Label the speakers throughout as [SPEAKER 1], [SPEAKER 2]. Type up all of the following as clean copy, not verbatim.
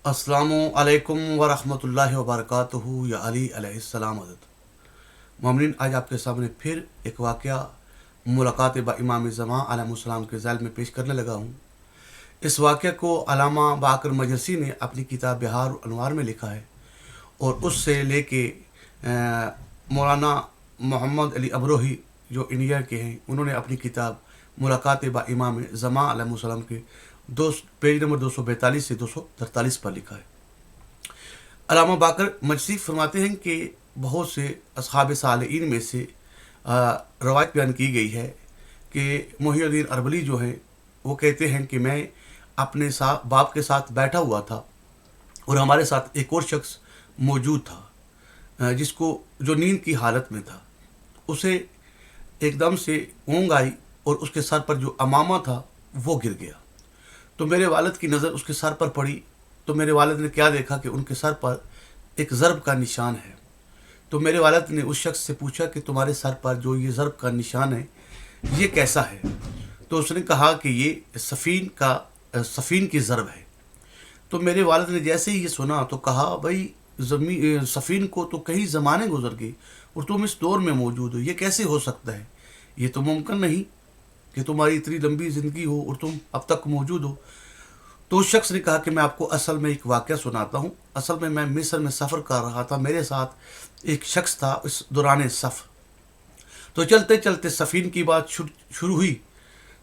[SPEAKER 1] अस्सलामु अलैकुम वरहमतुल्लाहि वबरकातुहू या अली अलैहिस्सलाम हज़रत। मोमिनीन, आज आपके सामने फिर एक वाक़या मुलाकात बा इमाम ज़मान अलैहिस्सलाम के ज़ैल में पेश करने लगा हूँ। इस वाक़े को अल्लामा बाकर मजरसी ने अपनी किताब बिहार अनवार में लिखा है और उससे लेके मौलाना मोहम्मद अली अमरोही जो इंडिया के हैं, उन्होंने अपनी किताब मुलाकात बा इमाम ज़मान अलैहिस्सलाम के पेज नंबर 242 से 243 पर लिखा है। अल्लामा बाकर मजसी फरमाते हैं कि बहुत से असहाब सालेहीन में से रवायत बयान की गई है कि मोहिउद्दीन अरबली जो हैं वो कहते हैं कि मैं अपने साथ बाप के साथ बैठा हुआ था और हमारे साथ एक और शख्स मौजूद था जिसको जो नींद की हालत में था। उसे एकदम से ऊँघ आई और उसके सर पर जो अमामा था वो गिर गया। तो मेरे वालिद की नज़र उसके सर पर पड़ी तो मेरे वालिद ने क्या देखा कि उनके सर पर एक ज़रब का निशान है। तो मेरे वालिद ने उस शख्स से पूछा कि तुम्हारे सर पर जो ये ज़रब का निशान है ये कैसा है? तो उसने कहा कि ये सफ़ीन की ज़रब है। तो मेरे वालिद ने जैसे ही ये सुना तो कहा, भाई सफ़ीन को तो कई ज़माने गुजर गए और तुम इस दौर में मौजूद हो, ये कैसे हो सकता है? ये तो मुमकिन नहीं कि तुम्हारी इतनी लंबी ज़िंदगी हो और तुम अब तक मौजूद हो। तो उस शख्स ने कहा कि मैं आपको असल में एक वाक़या सुनाता हूँ। असल में मैं मिस्र में सफ़र कर रहा था, मेरे साथ एक शख्स था इस दौरान सफ़र। तो चलते चलते सफ़ीन की बात शुरू हुई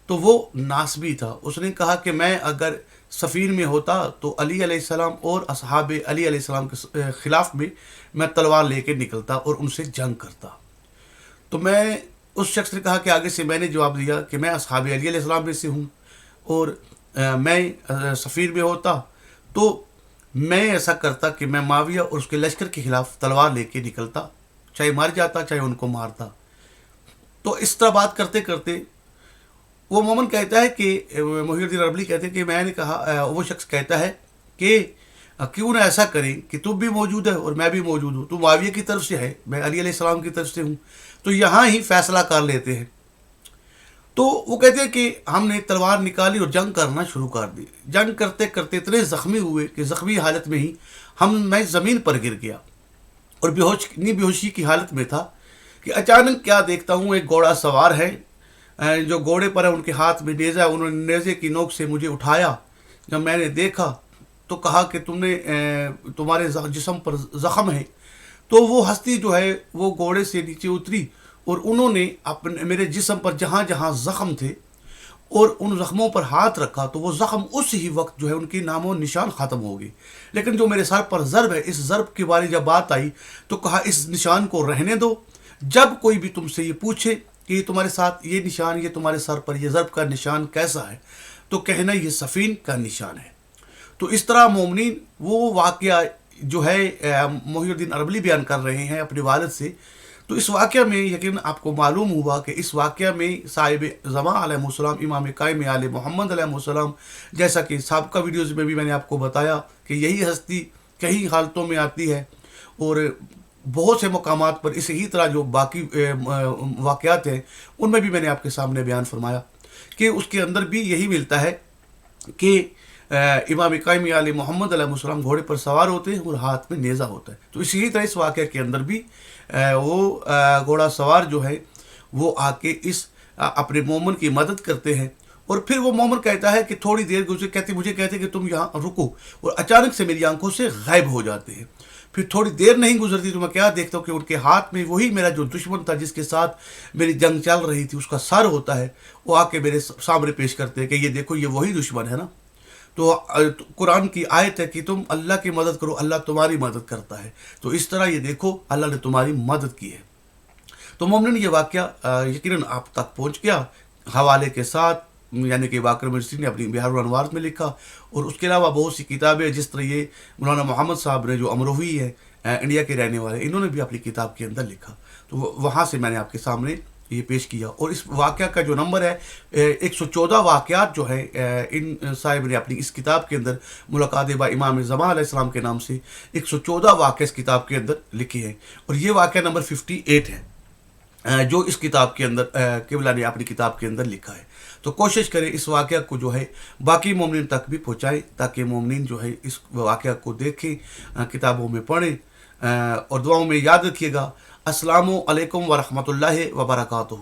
[SPEAKER 1] तो वो नासबी था। उसने कहा कि मैं अगर सफ़ीन में होता तो अली अलैहिस्सलाम और असहाब अली अलैहिस्सलाम के ख़िलाफ़ में मैं तलवार लेके निकलता और उनसे जंग करता। तो मैं उस शख्स ने कहा कि आगे से मैंने जवाब दिया कि मैं असहाब अली अलैहिस्सलाम में से हूँ और मैं सफ़ीर में होता तो मैं ऐसा करता कि मैं माविया और उसके लश्कर के ख़िलाफ़ तलवार लेके निकलता, चाहे मर जाता चाहे उनको मारता। तो इस तरह बात करते करते वो मोमन कहता है कि मोहिउद्दीन अरबली कहते हैं कि मैंने कहा, वो शख्स कहता है कि क्यों ना ऐसा करें कि तुम भी मौजूद है और मैं भी मौजूद हूँ। तुम माविया की तरफ से है, मैं अली अलैहिस्सलाम की तरफ से हूँ, तो यहाँ ही फैसला कर लेते हैं। तो वो कहते हैं कि हमने तलवार निकाली और जंग करना शुरू कर दी। जंग करते करते इतने ज़ख्मी हुए कि ज़ख्मी हालत में ही मैं ज़मीन पर गिर गया और बेहोशी की हालत में था कि अचानक क्या देखता हूँ, एक घोड़ा सवार है, जो घोड़े पर है उनके हाथ में नेज़ा है। उन्होंने नेज़े की नोक से मुझे उठाया। जब मैंने देखा तो कहा कि तुम्हारे जिस्म पर ज़ख़म है। तो वो हस्ती जो है वो घोड़े से नीचे उतरी और उन्होंने अपने मेरे जिस्म पर जहाँ जहाँ ज़ख़म थे और उन ज़ख़मों पर हाथ रखा तो वो ज़ख़म उस ही वक्त जो है उनकी नामो निशान ख़त्म हो गई। लेकिन जो मेरे सर पर ज़रब है, इस ज़रब के बारे जब बात आई तो कहा इस निशान को रहने दो। जब कोई भी तुमसे ये पूछे कि ये तुम्हारे साथ ये निशान, ये तुम्हारे सर पर ये ज़रब का निशान कैसा है, तो कहना ये सफ़ीन का निशान है। तो इस तरह मोमिनीन वो वाक़या जो है मोहिउद्दीन अरबली बयान कर रहे हैं अपने वालिद से। तो इस वाक़या में यकीन आपको मालूम हुआ कि इस वाक़या में साहिब ज़मान अलैहिस्सलाम इमाम कायम आले मोहम्मद अलैहिस्सलाम, जैसा कि साबिक़ा वीडियोज़ में भी मैंने आपको बताया कि यही हस्ती कई हालतों में आती है और बहुत से मकामात पर इसी तरह जो बाकी वाक़यात हैं उनमें भी मैंने आपके सामने बयान फरमाया कि उसके अंदर भी यही मिलता है कि इमाम कायम आले मोहम्मद अलैहिस्सलाम घोड़े पर सवार होते हैं और हाथ में नेज़ा होता है। तो इसी तरह इस वाक़े के अंदर भी वो घोड़ा सवार जो है वो आके इस अपने मोमन की मदद करते हैं और फिर वो मोमन कहता है कि थोड़ी देर मुझे कहते कि तुम यहाँ रुको, और अचानक से मेरी आंखों से गायब हो जाते हैं। फिर थोड़ी देर नहीं गुजरती तो मैं क्या देखता हूँ कि उनके हाथ में वही मेरा जो दुश्मन था जिसके साथ मेरी जंग चल रही थी उसका सर होता है, वो आके मेरे सामने पेश करते हैं कि ये देखो ये वही दुश्मन है ना। तो कुरान की आयत है कि तुम अल्लाह की मदद करो, अल्लाह तुम्हारी मदद करता है। तो इस तरह ये देखो अल्लाह ने तुम्हारी मदद की है। तो मोमिन ये वाक़या यकीनन आप तक पहुँच गया हवाले के साथ, यानी कि बाकर मजसी ने अपनी बिहार अनवार में लिखा और उसके अलावा बहुत सी किताबें, जिस तरह ये मौलाना मोहम्मद साहब ने जो अमरोही है इंडिया के रहने वाले, इन्होंने भी अपनी किताब के अंदर लिखा। तो वहाँ से मैंने आपके सामने ये पेश किया। और इस वाक़या का जो नंबर है 114 वाक़यात जो है इन साहिब ने अपनी इस किताब के अंदर मुलाकात बा इमाम ज़मान अलैहिस्सलाम के नाम से 114 वाक़े इस किताब के अंदर लिखे हैं और ये वाक़या नंबर 58 है। جو اس کتاب کے اندر قبلہ نے اپنی کتاب کے اندر لکھا ہے. تو کوشش کریں اس واقعہ کو جو ہے باقی مومنین تک بھی پہنچائیں تاکہ مومنین جو ہے اس واقعہ کو دیکھیں، کتابوں میں پڑھیں، اور دعاؤں میں یاد رکھیے گا. السلام علیکم ورحمۃ اللہ وبرکاتہ.